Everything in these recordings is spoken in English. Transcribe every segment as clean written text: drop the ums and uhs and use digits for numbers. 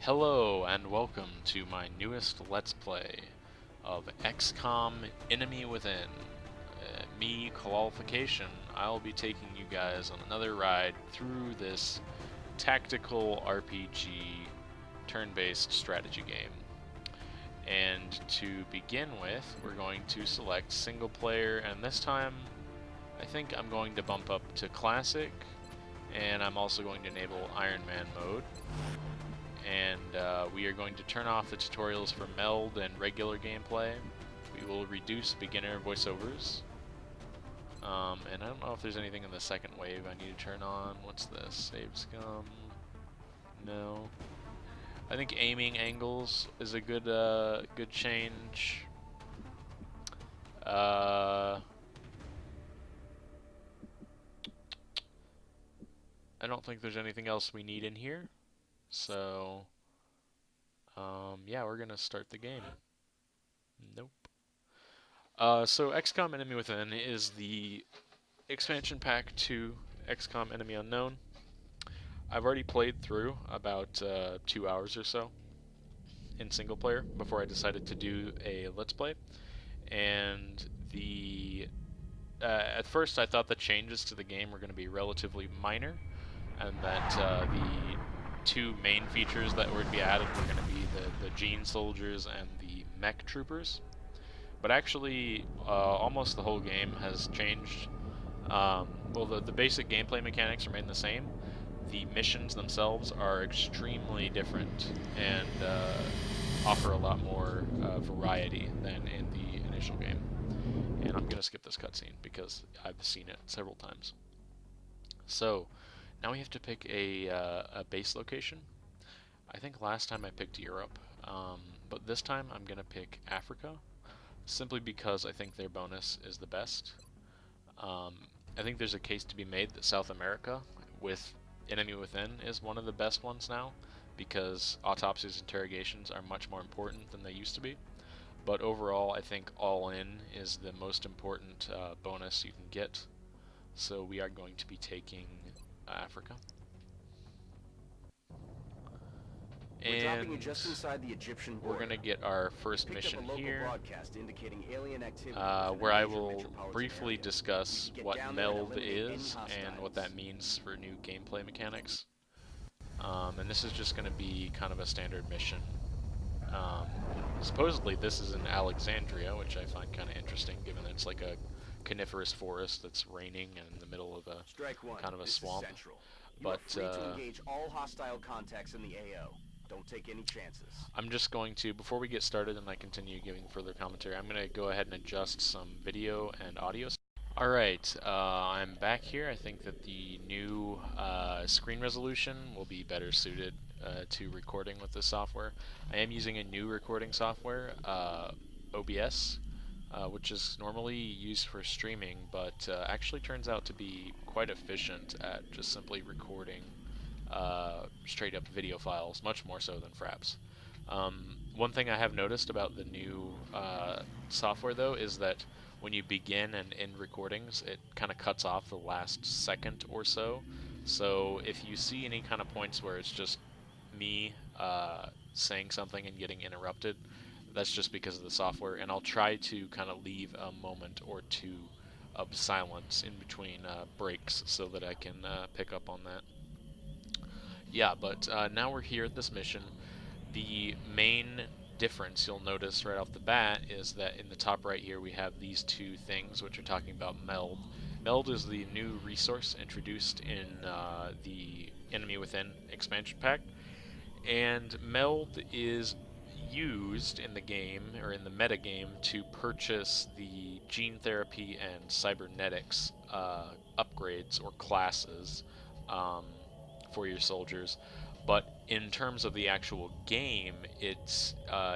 Hello and welcome to my newest Let's Play of XCOM Enemy Within. Me, Qualification, I'll be taking you guys on another ride through this tactical RPG turn-based strategy game. And to begin with, we're going to select single player, and this time I think I'm going to bump up to classic, and I'm also going to enable Iron Man mode. And we are going to turn off the tutorials for meld and regular gameplay. We will reduce beginner voiceovers. And I don't know if there's anything in the second wave I need to turn on. What's this? Save scum? No. I think aiming angles is a good good change. I don't think there's anything else we need in here. So, yeah, we're gonna start the game. Nope. So XCOM Enemy Within is the expansion pack to XCOM Enemy Unknown. I've already played through about 2 hours or so in single player before I decided to do a Let's Play. And at first I thought the changes to the game were going to be relatively minor, and that the two main features that would be added were going to be the Gene Soldiers and the Mech Troopers. But actually, almost the whole game has changed. Well, the basic gameplay mechanics remain the same. The missions themselves are extremely different and offer a lot more variety than in the initial game. And I'm going to skip this cutscene because I've seen it several times. So, now we have to pick a base location. I think last time I picked Europe, but this time I'm going to pick Africa, simply because I think their bonus is the best. I think there's a case to be made that South America, with Enemy Within, is one of the best ones now, because autopsies and interrogations are much more important than they used to be. But overall, I think All In is the most important bonus you can get. So we are going to be taking Africa. We're dropping you just inside the Egyptian border. We're going to get our first mission here, indicating alien activity where I will briefly discuss what meld is and what that means for new gameplay mechanics. And this is just going to be kind of a standard mission. Supposedly this is in Alexandria, which I find kind of interesting, given that it's like a coniferous forest that's raining and in the middle of a kind of a swamp. But free to engage all hostile contacts in the AO. Don't take any chances. I'm just going to, before we get started and I continue giving further commentary, I'm going to go ahead and adjust some video and audio. Alright, I'm back here. I think that the new screen resolution will be better suited to recording with this software. I am using a new recording software, OBS, which is normally used for streaming, but actually turns out to be quite efficient at just simply recording straight up video files, much more so than Fraps. One thing I have noticed about the new software, though, is that when you begin and end recordings, it kind of cuts off the last second or so. So if you see any kind of points where it's just me saying something and getting interrupted, that's just because of the software, and I'll try to kind of leave a moment or two of silence in between breaks so that I can pick up on that. Yeah, but now we're here at this mission. The main difference you'll notice right off the bat is that in the top right here we have these two things which are talking about meld. Meld is the new resource introduced in the Enemy Within expansion pack, and meld is used in the game, or in the metagame, to purchase the gene therapy and cybernetics upgrades or classes for your soldiers. But in terms of the actual game, it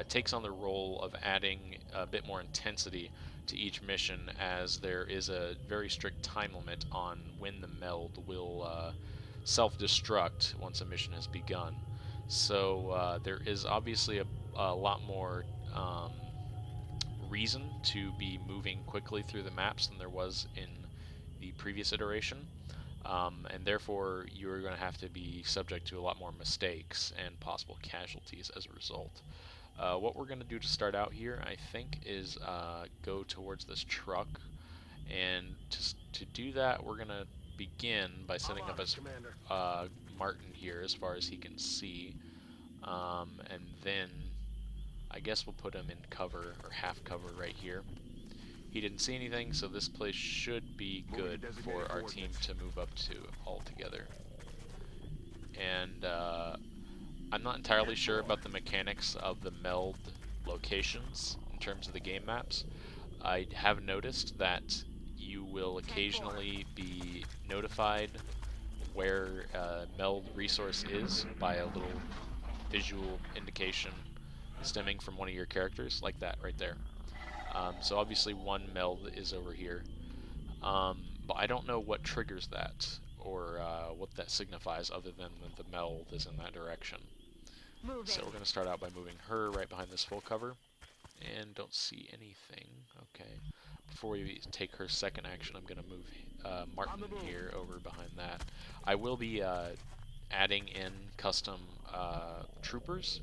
takes on the role of adding a bit more intensity to each mission, as there is a very strict time limit on when the meld will self-destruct once a mission has begun. So there is obviously a lot more reason to be moving quickly through the maps than there was in the previous iteration. and therefore you're going to have to be subject to a lot more mistakes and possible casualties as a result. What we're going to do to start out here, I think, is go towards this truck, and to do that, we're going to begin by setting up as Martin here as far as he can see, and then I guess we'll put him in cover, or half cover right here. He didn't see anything, so this place should be good for our team to move up to altogether. And I'm not entirely sure about the mechanics of the meld locations in terms of the game maps. I have noticed that you will occasionally be notified where meld resource is by a little visual indication stemming from one of your characters, like that right there. So obviously one meld is over here, but I don't know what triggers that, or what that signifies other than the meld is in that direction. So we're going to start out by moving her right behind this full cover, and don't see anything. Okay. Before we take her second action, I'm going to move Martin here over behind that. I will be adding in custom troopers,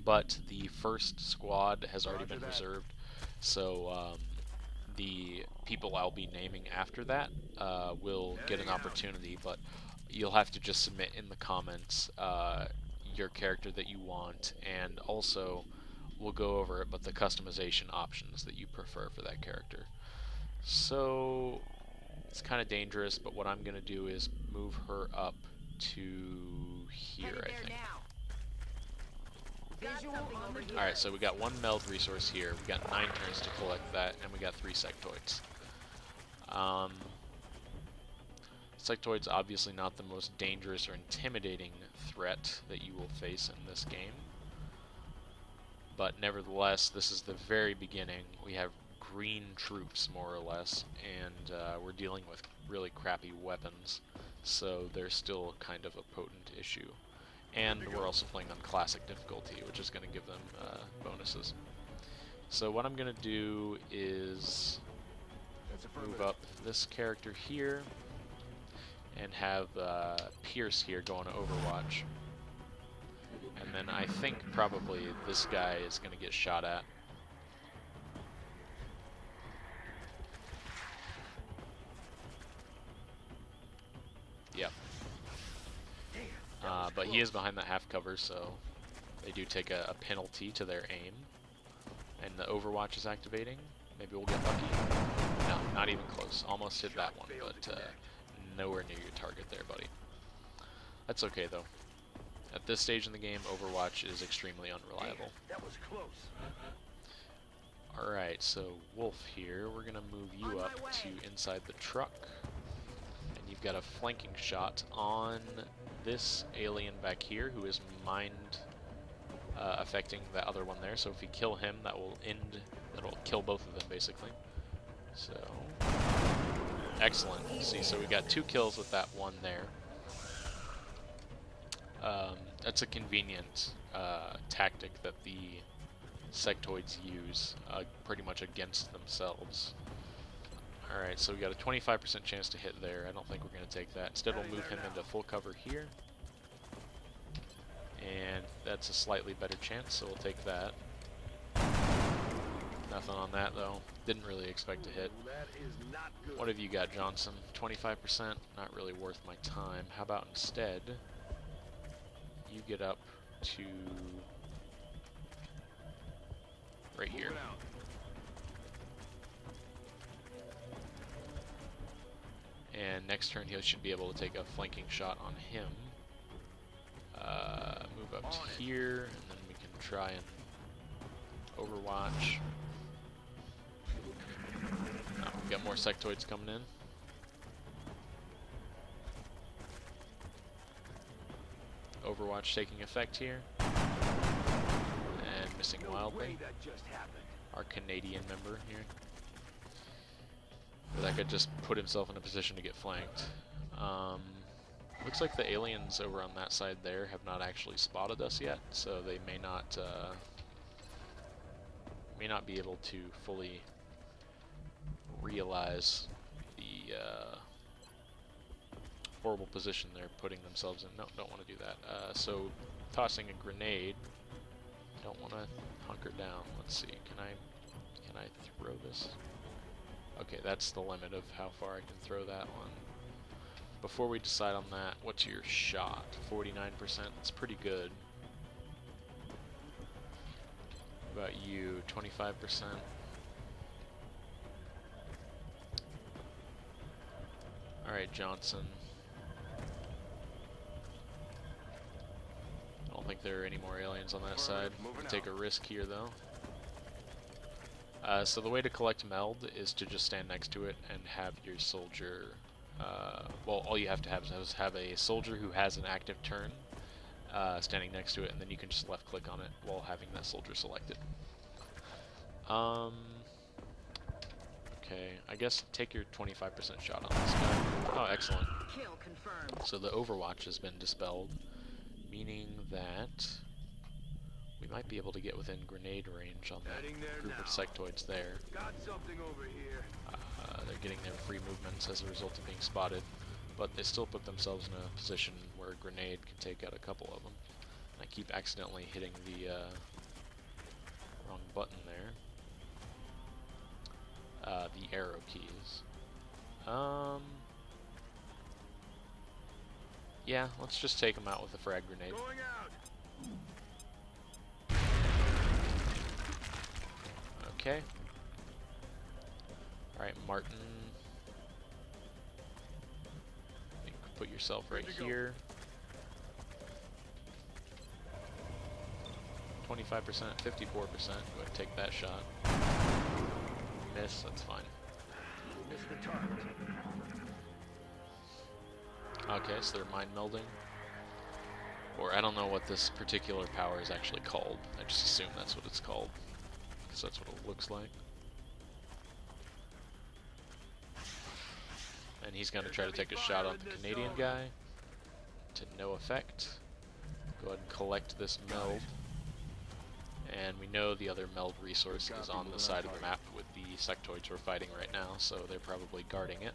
but the first squad has already been reserved, so the people I'll be naming after that will get an opportunity, but you'll have to just submit in the comments your character that you want, and also we'll go over it, but the customization options that you prefer for that character. So it's kind of dangerous, but what I'm going to do is move her up to here, I think. Alright, so we got one meld resource here, we got 9 turns to collect that, and we got 3 sectoids. Sectoid's obviously not the most dangerous or intimidating threat that you will face in this game, but nevertheless, this is the very beginning. We have green troops, more or less, and we're dealing with really crappy weapons, so there's still kind of a potent issue. And we're also playing on classic difficulty, which is going to give them bonuses. So what I'm going to do is move up this character here, and have Pierce here going to Overwatch. And then I think probably this guy is going to get shot at. Yep. But he is behind that half cover, so they do take a penalty to their aim. And the Overwatch is activating. Maybe we'll get lucky. No, not even close. Almost hit that one, but nowhere near your target there, buddy. That's okay, though. At this stage in the game, Overwatch is extremely unreliable. That was close. Alright, so Wolf here, we're going to move you up to inside the truck. And you've got a flanking shot on this alien back here who is mind affecting the other one there. So if you kill him, that'll kill both of them, basically. So, excellent. See, so we got 2 kills with that one there. That's a convenient tactic that the sectoids use pretty much against themselves. Alright, so we got a 25% chance to hit there. I don't think we're going to take that. Instead, we'll move him into full cover here. And that's a slightly better chance, so we'll take that. Nothing on that, though. Didn't really expect to hit. What have you got, Johnson? 25%? Not really worth my time. How about instead, you get up to right here. And next turn, he should be able to take a flanking shot on him. Move up to here, and then we can try and Overwatch. Oh, we got more sectoids coming in. Overwatch taking effect here. And missing wildly. Our Canadian member here. That guy just put himself in a position to get flanked. Looks like the aliens over on that side there have not actually spotted us yet, so they may not be able to fully realize horrible position they're putting themselves in. No, don't want to do that. So tossing a grenade. Don't want to hunker down. Let's see. Can I throw this? Okay, that's the limit of how far I can throw that one. Before we decide on that, what's your shot? 49%. That's pretty good. What about you? 25%. Alright, Johnson. I don't think there are any more aliens on that side. We'll take a risk here, though. So the way to collect meld is to just stand next to it and have your soldier... well, all you have to have is have a soldier who has an active turn standing next to it, and then you can just left-click on it while having that soldier selected. Okay, I guess take your 25% shot on this guy. Oh, excellent. Kill confirmed. So the Overwatch has been dispelled, meaning that we might be able to get within grenade range on that group of sectoids there. Got something over here. They're getting their free movements as a result of being spotted, but they still put themselves in a position where a grenade can take out a couple of them. And I keep accidentally hitting the wrong button there. The arrow keys. Yeah, let's just take them out with a frag grenade. Going out. Okay. Alright, Martin. You can put yourself right here. 25%, 54%. Go ahead and take that shot. Miss, that's fine. Miss the target. Okay, so they're mind melding. Or I don't know what this particular power is actually called. I just assume that's what it's called, because that's what it looks like. And he's going to try to take a shot on the Canadian guy. To no effect. Go ahead and collect this meld. And we know the other meld resource is on the side of the map with the sectoids we're fighting right now, so they're probably guarding it.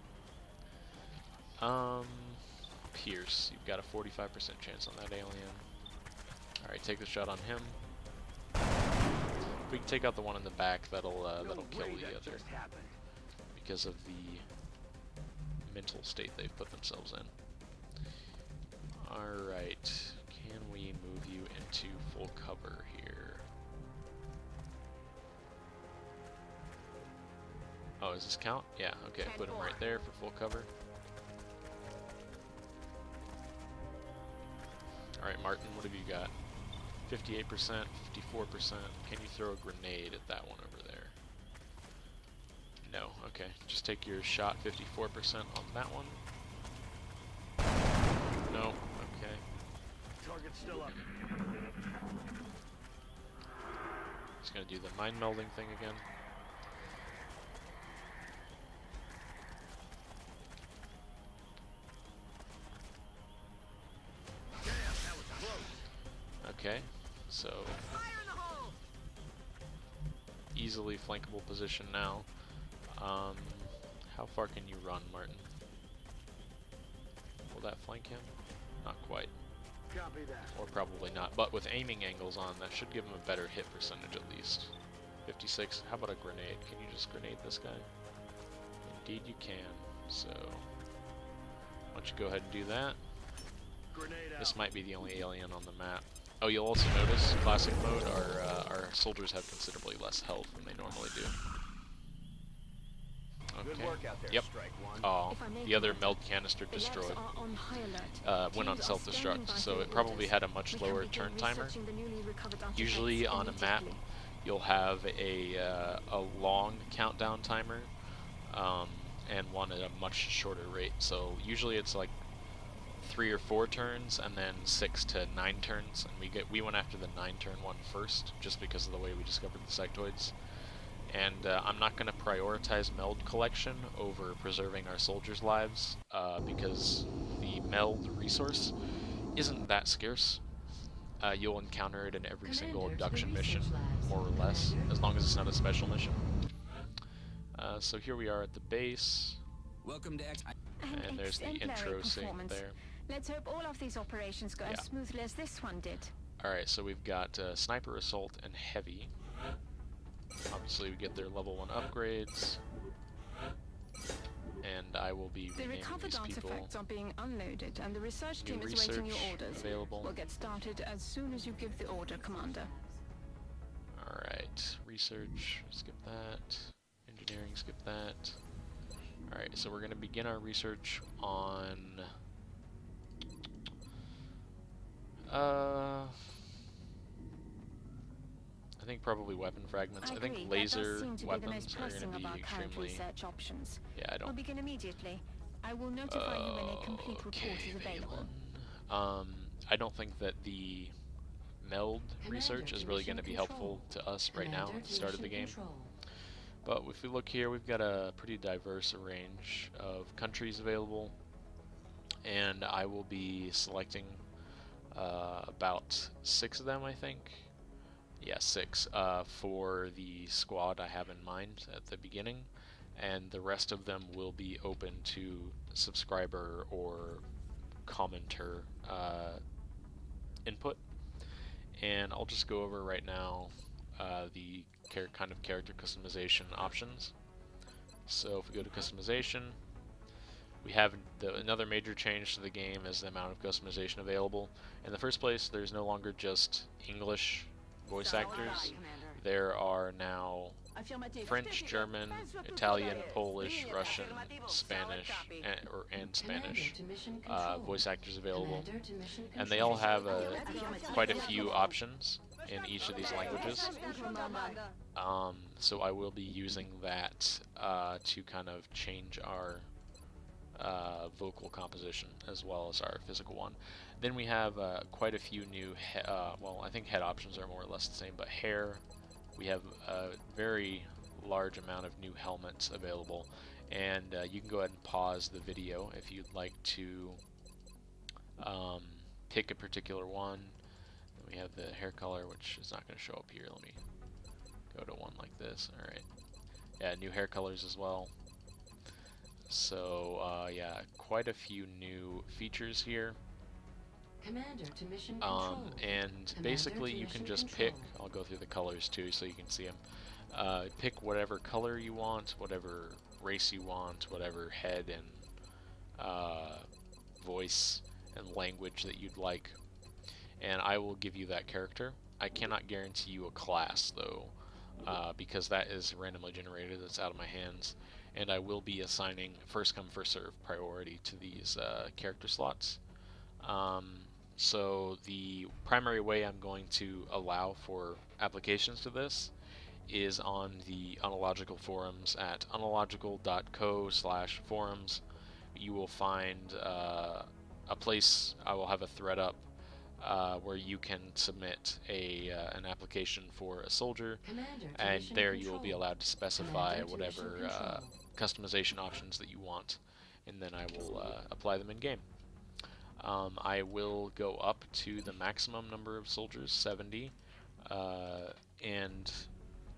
Pierce, you've got a 45% chance on that alien. Alright, take the shot on him. If we can take out the one in the back, that'll kill the other. Because of the mental state they've put themselves in. Alright, can we move you into full cover here? Oh, does this count? Yeah, okay, put him right there for full cover. Alright, Martin, what have you got? 58%, 54%. Can you throw a grenade at that one over there? No, okay. Just take your shot 54% on that one. No, okay. Target's still up. Just gonna do the mind melding thing again. Okay, so easily flankable position now. How far can you run, Martin? Will that flank him? Not quite. Copy that. Or probably not, but with aiming angles on, that should give him a better hit percentage at least. 56, how about a grenade? Can you just grenade this guy? Indeed you can, so why don't you go ahead and do that. Grenade out. This might be the only alien on the map. Oh, you'll also notice, classic mode, our soldiers have considerably less health than they normally do. Good Okay. work out there, Yep. Strike One. Oh, the other meld canister destroyed. Went on self-destruct, so it probably had a much lower turn timer. Usually on a map, you'll have a long countdown timer, and one at a much shorter rate. So usually it's like 3 or 4 turns, and then 6 to 9 turns. And we went after the 9-turn one first, just because of the way we discovered the sectoids. And I'm not going to prioritize meld collection over preserving our soldiers' lives, because the meld resource isn't that scarce. You'll encounter it in every single abduction mission, more or less, as long as it's not a special mission. So here we are at the base. Welcome to And there's the intro sync there. Let's hope all of these operations go as smoothly as this one did. Alright, so we've got Sniper Assault and Heavy. Obviously we get their level 1 upgrades. And I will be The renaming recovered these people. artifacts are being unloaded and the research New team is awaiting your orders. available. We'll get started as soon as you give the order, Commander. Alright, research, skip that. Engineering, skip that. Alright, so we're going to begin our research on... I think probably weapon fragments. I think laser weapons are going to be extremely... options. Yeah, I don't... We'll begin immediately. I will notify you when a complete report is available. I don't think that the meld research is really going to be helpful to us right now at the start of the game. But if we look here, we've got a pretty diverse range of countries available, and I will be selecting about 6 of them, I think. Yeah, 6 for the squad I have in mind at the beginning, and the rest of them will be open to subscriber or commenter input. And I'll just go over right now the kind of character customization options. So if we go to customization, we have another major change to the game is the amount of customization available. In the first place, there's no longer just English voice actors. There are now French, German, Italian, Polish, Russian, Spanish, and Spanish voice actors available, and they all have quite a few options in each of these languages. So I will be using that to kind of change our vocal composition as well as our physical one. Then we have quite a few new, well, I think head options are more or less the same, but hair, we have a very large amount of new helmets available, and you can go ahead and pause the video if you'd like to pick a particular one. Then we have the hair color, which is not going to show up here. Let me go to one like this. Alright. Yeah, new hair colors as well. So, yeah, quite a few new features here. Commander to mission control. And basically you can just pick, I'll go through the colors too so you can see them. Pick whatever color you want, whatever race you want, whatever head and voice and language that you'd like, and I will give you that character. I cannot guarantee you a class though, because that is randomly generated, that's out of my hands, and I will be assigning first come first serve priority to these character slots. So the primary way I'm going to allow for applications to this is on the Unalogical forums at unalogical.co/forums. You will find a place, I will have a thread up where you can submit an application for a soldier, and there you will be allowed to specify whatever customization options that you want, and then I will apply them in game. I will go up to the maximum number of soldiers, 70, and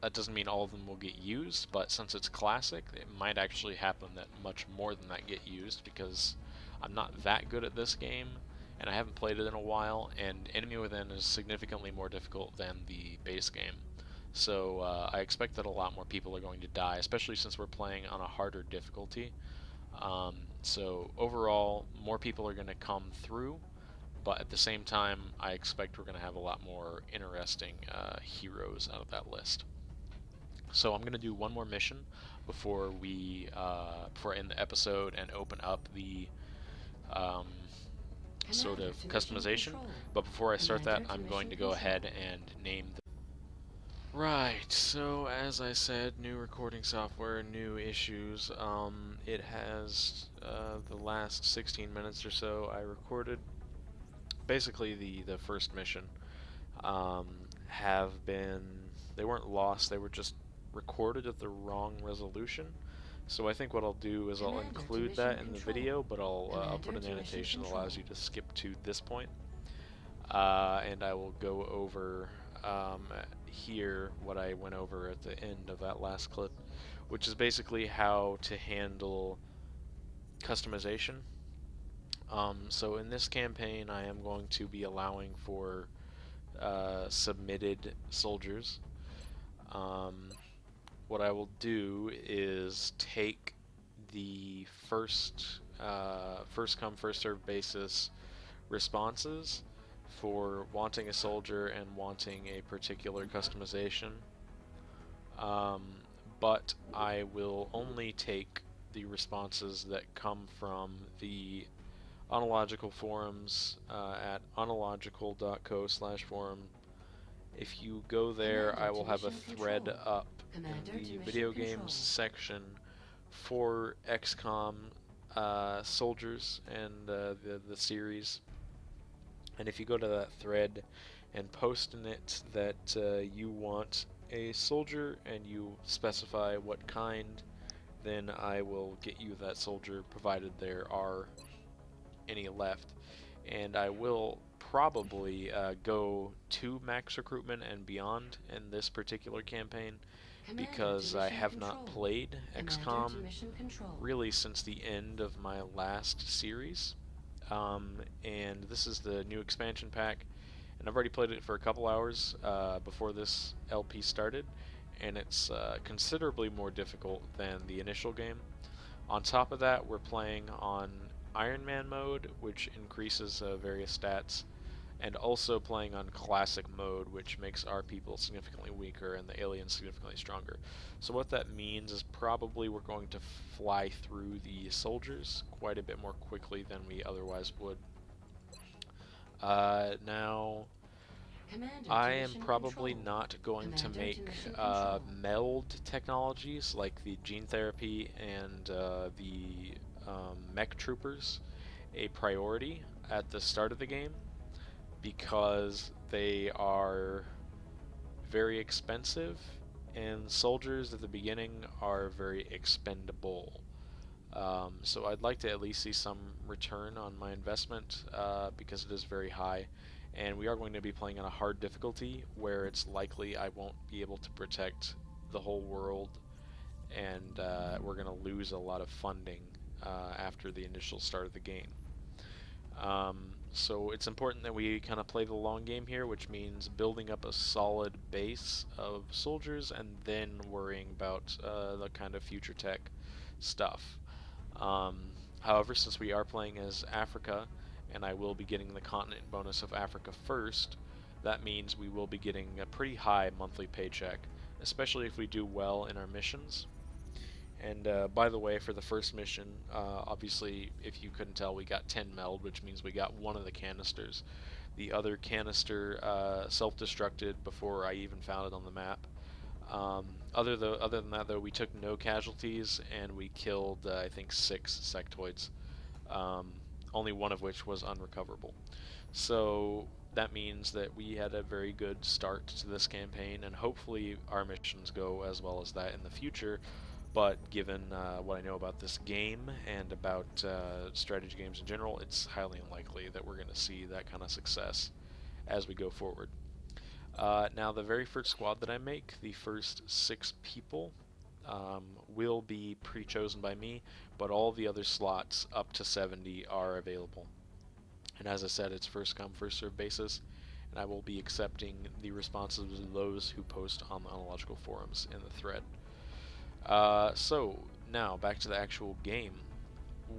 that doesn't mean all of them will get used, but since it's classic, it might actually happen that much more than that get used, because I'm not that good at this game, and I haven't played it in a while, and Enemy Within is significantly more difficult than the base game. So I expect that a lot more people are going to die, especially since we're playing on a harder difficulty. So overall, more people are going to come through, but at the same time, I expect we're going to have a lot more interesting heroes out of that list. So I'm going to do one more mission before we end the episode and open up the sort of customization. But before I start that, I'm going to go ahead and name the... Right, so as I said, new recording software, new issues. It has the last 16 minutes or so I recorded. Basically the first mission have been, they weren't lost, they were just recorded at the wrong resolution. So I think what I'll do is I'll include that in the video, but I'll put an annotation that allows you to skip to this point. And I will go over here what I went over at the end of that last clip, which is basically how to handle customization. So in this campaign, I am going to be allowing for submitted soldiers. What I will do is take the first come first served basis responses for wanting a soldier and wanting a particular customization, um, but I will only take the responses that come from the Onological forums at onological.co/forum. If you go there, Commander I to will have a mission thread control. up Commander in to the mission video control. games section for XCOM soldiers and the series. And if you go to that thread and post in it that you want a soldier and you specify what kind, then I will get you that soldier, provided there are any left. And I will probably go to max recruitment and beyond in this particular campaign, Commander because to I mission have not control. played Commander XCOM to mission control. really since the end of my last series. And this is the new expansion pack, and I've already played it for a couple hours before this LP started, and it's considerably more difficult than the initial game. On top of that, we're playing on Iron Man mode, which increases various stats, and also playing on classic mode, which makes our people significantly weaker and the aliens significantly stronger. So what that means is probably we're going to fly through the soldiers quite a bit more quickly than we otherwise would. Now, Commander I to am mission probably control. not going to Commander make to mission control. meld technologies like the gene therapy and the mech troopers a priority at the start of the game, because they are very expensive and soldiers at the beginning are very expendable. So I'd like to at least see some return on my investment because it is very high, and we are going to be playing on a hard difficulty where it's likely I won't be able to protect the whole world, and we're going to lose a lot of funding after the initial start of the game. So it's important that we kind of play the long game here, which means building up a solid base of soldiers and then worrying about the kind of future tech stuff. However, since we are playing as Africa, and I will be getting the continent bonus of Africa first, that means we will be getting a pretty high monthly paycheck, especially if we do well in our missions. And by the way, for the first mission, obviously, if you couldn't tell, we got 10 meld, which means we got one of the canisters. The other canister self-destructed before I even found it on the map. Other than that, though, we took no casualties, and we killed, I think, 6 sectoids, only one of which was unrecoverable. So that means that we had a very good start to this campaign, and hopefully our missions go as well as that in the future. But given what I know about this game and about strategy games in general, it's highly unlikely that we're going to see that kind of success as we go forward. Now, the very first squad that I make, the first 6 people, will be pre-chosen by me, but all the other slots up to 70 are available. And as I said, it's first come, first served basis, and I will be accepting the responses of those who post on the Onological forums in the thread. So, now, back to the actual game.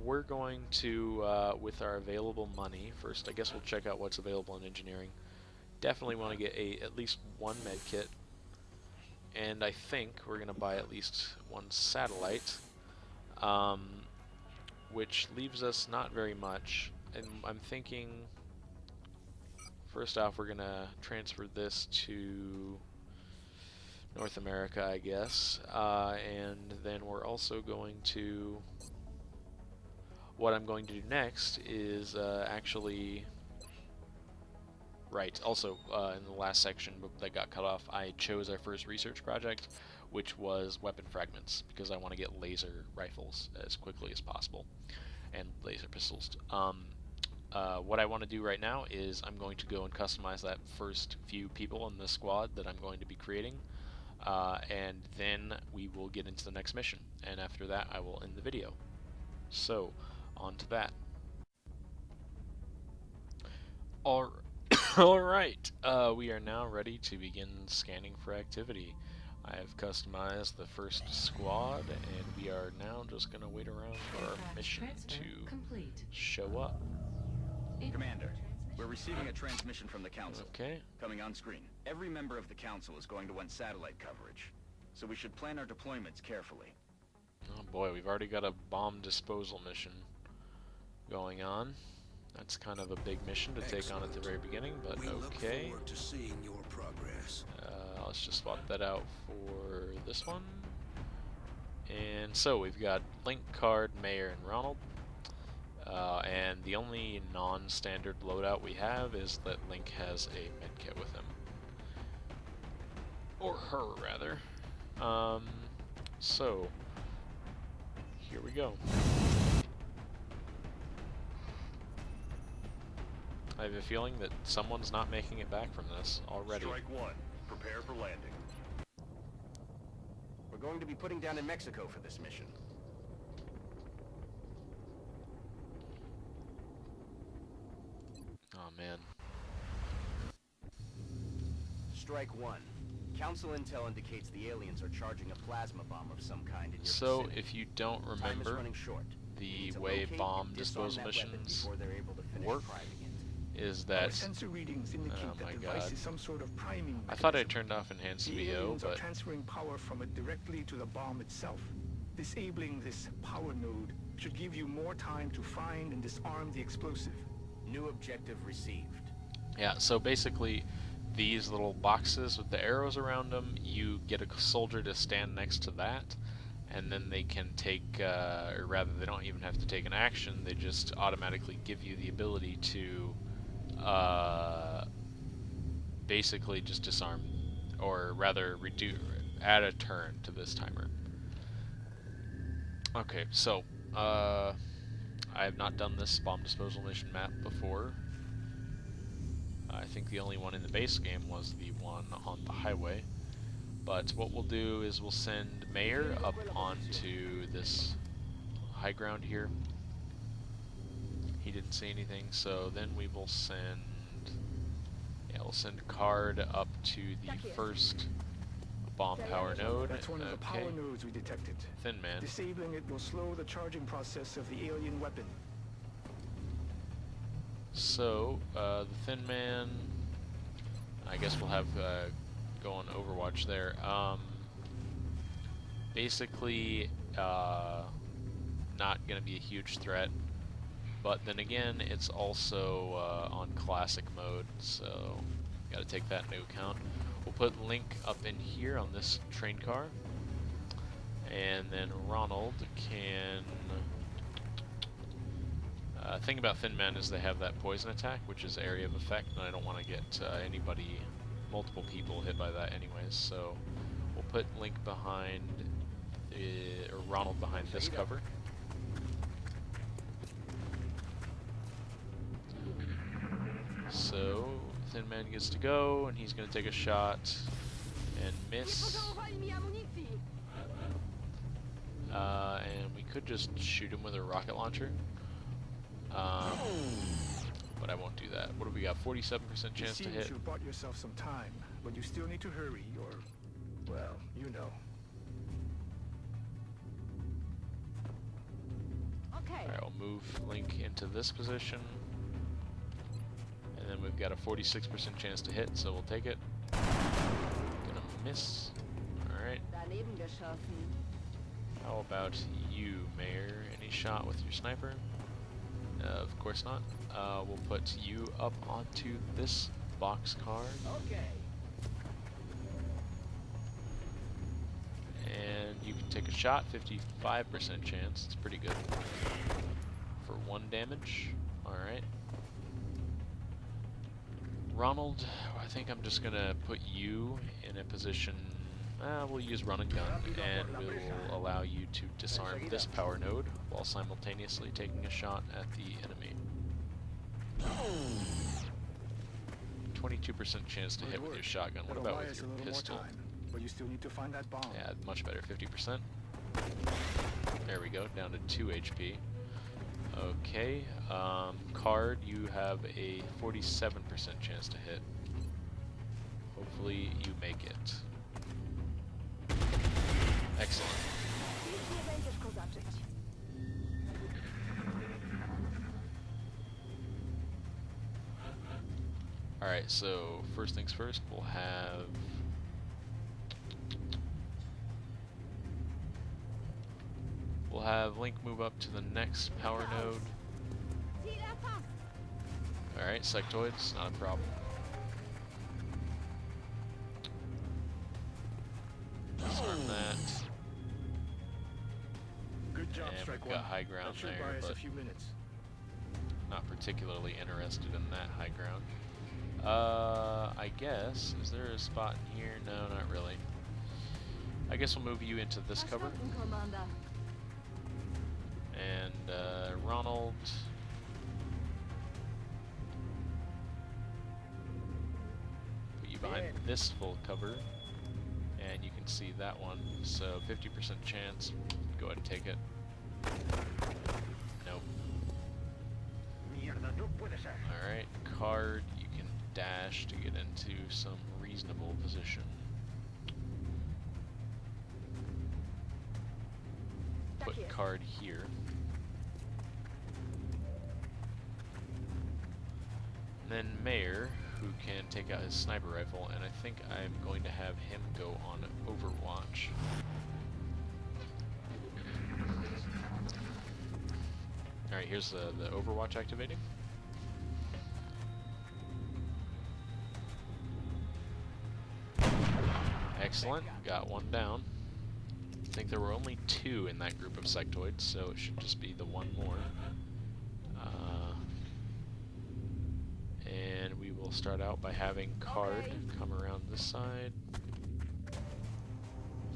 We're going to, with our available money, first I guess we'll check out what's available in engineering. Definitely want to get at least 1 med kit, and I think we're going to buy at least 1 satellite, which leaves us not very much. And I'm thinking, first off, we're going to transfer this to North America, I guess, and then we're also going to, what I'm going to do next is actually, right, also in the last section that got cut off, I chose our first research project, which was weapon fragments, because I want to get laser rifles as quickly as possible, and laser pistols. What I want to do right now is I'm going to go and customize that first few people in the squad that I'm going to be creating, and then we will get into the next mission, and after that I will end the video. So, on to that. Alright, we are now ready to begin scanning for activity. I have customized the first squad, and we are now just going to wait around for our Aircraft mission transfer to complete. show up. Commander, we're receiving a transmission from the Council. Okay. Coming on screen. Every member of the Council is going to want satellite coverage, so we should plan our deployments carefully. Oh boy, we've already got a bomb disposal mission going on. That's kind of a big mission to take on at the very beginning, but We look okay. forward to seeing your progress. Let's just swap that out for this one. And so we've got Link, Card, Mayor, and Ronald. And the only non-standard loadout we have is that Link has a medkit with him. Or her, rather. So, here we go. I have a feeling that someone's not making it back from this already. Strike one. Prepare for landing. We're going to be putting down in Mexico for this mission. Oh man. Strike one. Council intel indicates the aliens are charging a plasma bomb of some kind in your So, vicinity. if you don't Time is remember, running short. We the need to way locate bomb and disarm disposal that weapon missions before they're able to finish work priming it. is Our that sensor readings indicate oh my that the device God. is some sort of priming I thought I mechanism. turned off enhanced The VO, aliens are but transferring power from it directly to the bomb itself. Disabling this power node should give you more time to find and disarm the explosive. New objective received. yeah, so basically these little boxes with the arrows around them, you get a soldier to stand next to that, and then they can take, or rather they don't even have to take an action, they just automatically give you the ability to basically just disarm, or rather add a turn to this timer. Okay, so I have not done this bomb disposal mission map before. I think the only one in the base game was the one on the highway. But what we'll do is we'll send Mayor up onto this high ground here. He didn't see anything, so then we will send, we'll send Card up to the first bomb power node. That's one of the power nodes we detected. Thin Man. Disabling it will slow the charging process of the alien weapon. So, the Thin Man, I guess we'll have go on Overwatch there. Basically, not going to be a huge threat, but then again, it's also on classic mode, so got to take that into account. We'll put Link up in here on this train car, and then Ronald can... thing about Thin Man is they have that poison attack, which is area of effect, and I don't want to get multiple people hit by that anyways, so we'll put Link behind, or Ronald behind this cover. So, Thin Man gets to go, and he's going to take a shot and miss. And we could just shoot him with a rocket launcher. But I won't do that. What do we got? 47% chance to It seems hit. you bought yourself some time, but you still need to hurry, or, well, you know. Okay. Alright, we'll move Link into this position. And then we've got a 46% chance to hit, so we'll take it. Gonna miss. Alright. Daneben geschossen. How about you, Mayor? Any shot with your sniper? Of course not. We'll put you up onto this box card. Okay. And you can take a shot, 55% chance. It's pretty good. For 1 damage. Alright. Ronald, I think I'm just gonna put you in a position... we'll use run and gun, and we'll allow you to disarm this power node while simultaneously taking a shot at the enemy. 22% chance to hit with your shotgun. What That'll about buy with us your a little pistol? more time, but you still need to find that bomb. Yeah, much better, 50%. There we go, down to 2 HP. Okay, card, you have a 47% chance to hit. Hopefully you make it. Excellent. Alright, so first things first, we'll have Link move up to the next power node. Alright, sectoids, not a problem. Disarm that. Good job, And Strike we've got One. high ground That should there, buy us a but few minutes. not particularly interested in that high ground. I guess, is there a spot in here? No, not really. I guess we'll move you into this cover. And Ronald, put you behind this full cover, and you can see that one. So 50% chance. Go ahead and take it. Nope. Alright, card, you can dash to get into some reasonable position. Put card here. And then Mayor, who can take out his sniper rifle, and I think I'm going to have him go on Overwatch. Alright, here's the Overwatch activating. Excellent, got one down. I think there were only 2 in that group of sectoids, so it should just be the one more. And we will start out by having Card come around this side,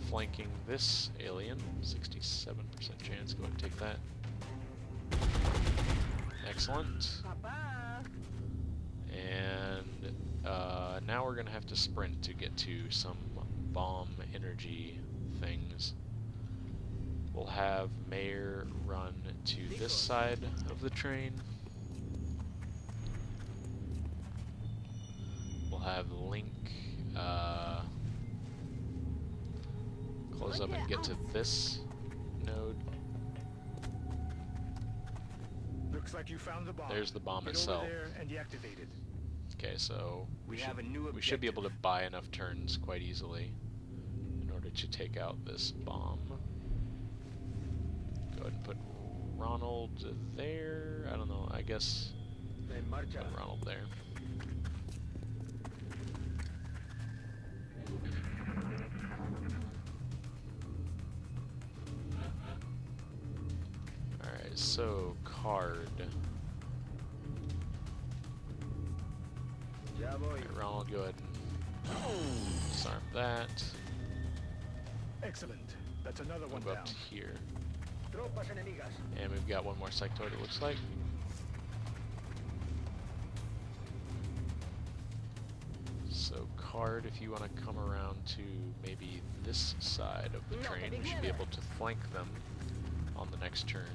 flanking this alien. 67% chance, go ahead and take that. Excellent. And now we're going to have to sprint to get to some bomb energy things. We'll have Mayor run to this side of the train. We'll have Link close up and get to this node. Looks like you found the bomb. There's the bomb Get itself. over there and deactivate it. Okay, so We have a new we should be able to objective. buy enough turns quite easily in order to take out this bomb. Go ahead and put Ronald there. I don't know, I guess put Ronald there. Alright, so card. Okay, Ronald, go ahead and disarm that. Excellent. That's another one Move up down. to here. And we've got one more sectoid, it looks like. So card, if you want to come around to maybe this side of the train, we should be able to flank them on the next turn.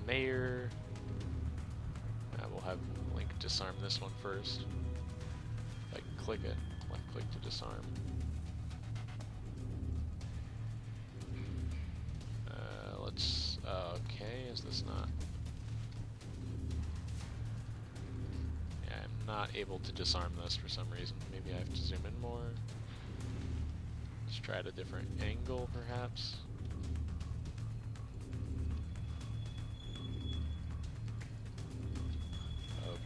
Mayor, we'll have Link disarm this one first. Like, click it, left click to disarm. Okay, is this not? Yeah, I'm not able to disarm this for some reason. Maybe I have to zoom in more. Let's try at a different angle, perhaps.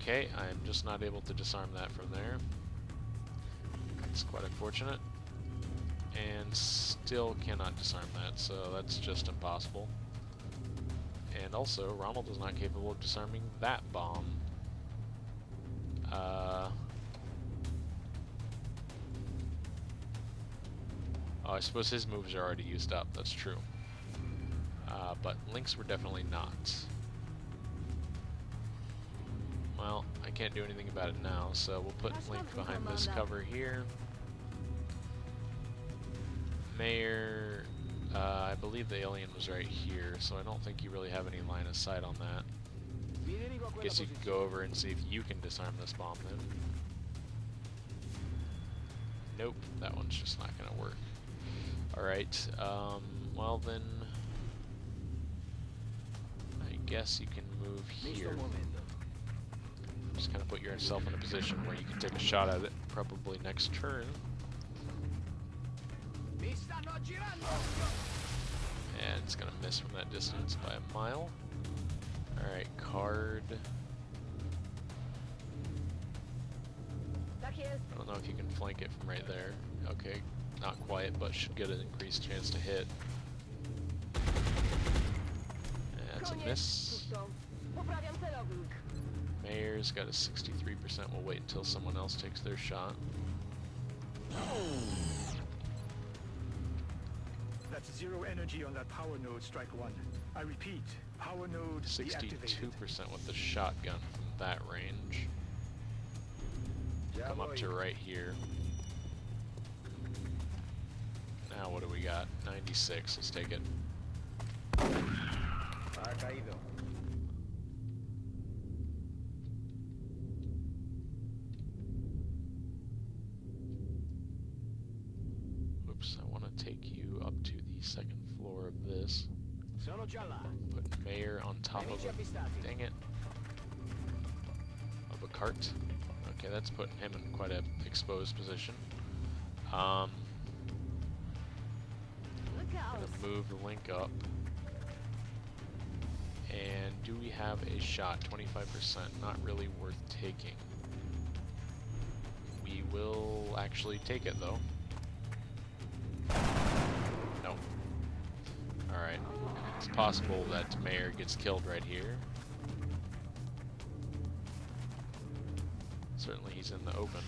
Okay, I'm just not able to disarm that from there. It's quite unfortunate. And still cannot disarm that, so that's just impossible. And also, Ronald is not capable of disarming that bomb. Oh, I suppose his moves are already used up, that's true. But Link's were definitely not. Well, I can't do anything about it now, so we'll put Link behind this cover here. Mayor, I believe the alien was right here, so I don't think you really have any line of sight on that. Guess you could go over and see if you can disarm this bomb then. Nope, that one's just not gonna work. Alright, well then, I guess you can move here. Just kind of put yourself in a position where you can take a shot at it, probably next turn. And it's gonna miss from that distance by a mile. Alright, card. I don't know if you can flank it from right there. Okay, not quite, but should get an increased chance to hit. That's a miss. Mayor's got a 63%. We'll wait until someone else takes their shot. That's 0 energy on that power node, Strike 1. I repeat, power node 62% deactivated. with the shotgun from that range. Come up to right here. Now what do we got? 96. Let's take it. Oops, I want to take you up to the second floor of this. Put Mayor on top of a, dang it, of a cart. Okay, that's putting him in quite a exposed position. I'm gonna move the link up. And do we have a shot? 25%, not really worth taking. We will actually take it though. No. Alright. It's possible that Mayor gets killed right here. Certainly he's in the open.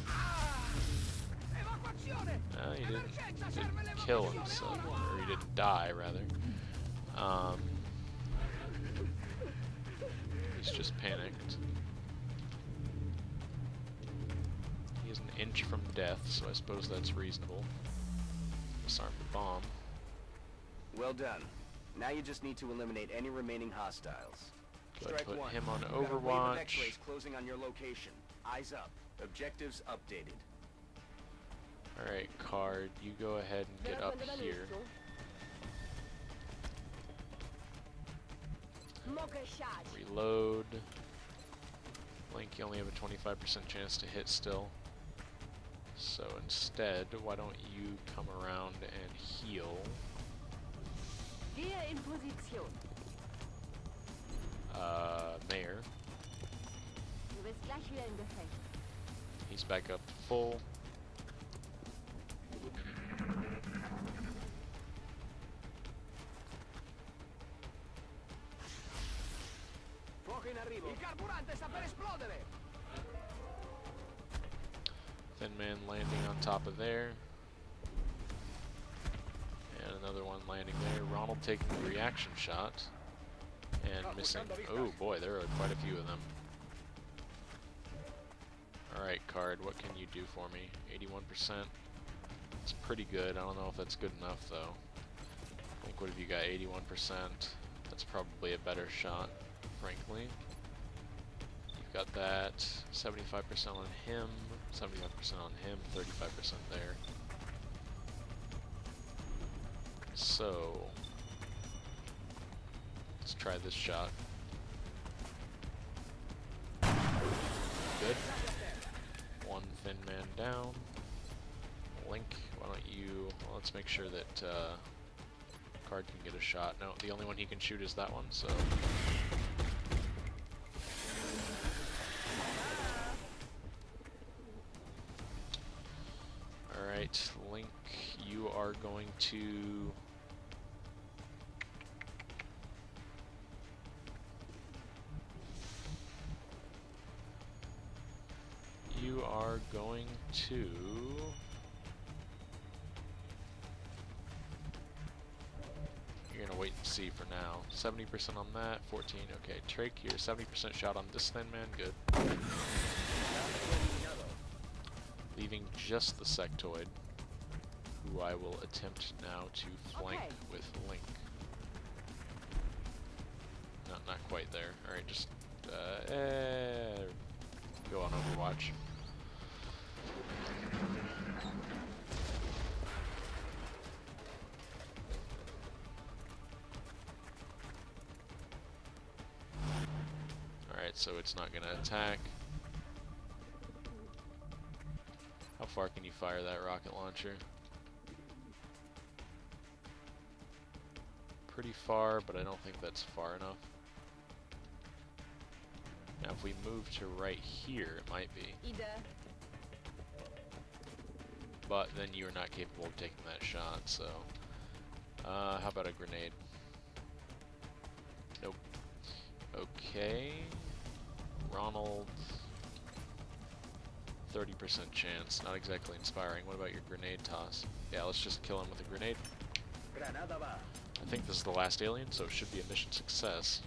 He didn't kill himself, or he didn't die, rather. He's just panicked. He is an inch from death, so I suppose that's reasonable. Disarm the bomb. Well done. Now you just need to eliminate any remaining hostiles. Do I Strike put 1. him on You got a wave of Overwatch? X-rays closing on your location. Eyes up. Objectives updated. Alright, card, you go ahead and get up here. Reload. Link, you only have a 25% chance to hit still. So instead, why don't you come around and heal? Mayor. He's back up to full. Thin Man landing on top of there. And another one landing there. Ronald taking the reaction shot. And missing. Oh boy, there are quite a few of them. Alright, card, what can you do for me? 81%. It's pretty good. I don't know if that's good enough though. I think what have you got? 81%. That's probably a better shot, frankly. You've got that 75% on him, 75% on him, 35% there. So let's try this shot. Good. One Thin Man down. Link, why don't you, well, let's make sure that Card can get a shot. No, the only one he can shoot is that one, so. Alright, Link, you are going to you're gonna wait and see for now. 70% on that, 14, okay. Trake, you're 70% shot on this Thin Man, good. Leaving just the sectoid, who I will attempt now to flank with Link. Not quite there. Alright, just go on Overwatch. Alright, so it's not gonna attack. How far can you fire that rocket launcher? Pretty far, but I don't think that's far enough. Now if we move to right here, it might be. But then you are not capable of taking that shot, so... how about a grenade? Nope. Okay. Ronald... 30% chance, not exactly inspiring. What about your grenade toss? Yeah, let's just kill him with a grenade. I think this is the last alien, so it should be a mission success.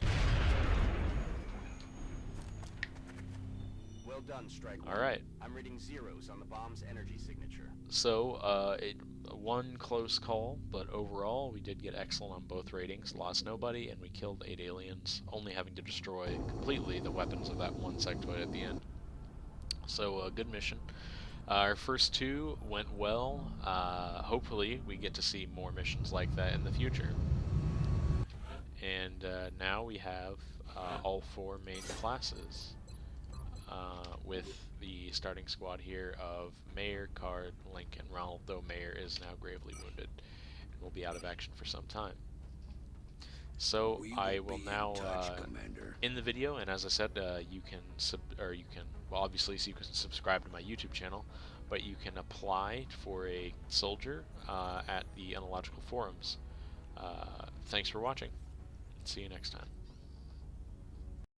Well done, Strike. Alright. I'm reading zeros on the bomb's energy signature. So, one close call, but overall we did get excellent on both ratings. Lost nobody, and we killed 8 aliens, only having to destroy completely the weapons of that one sectoid at the end. So, good mission. Our first 2 went well. Hopefully we get to see more missions like that in the future. And now we have all 4 main classes, with the starting squad here of Mayor, Card, Link, and Ronald, though Mayor is now gravely wounded and will be out of action for some time. So I will now end the video, and as I said, you can well, obviously, so you can subscribe to my YouTube channel, but you can apply for a soldier at the Analogical Forums. Thanks for watching. See you next time.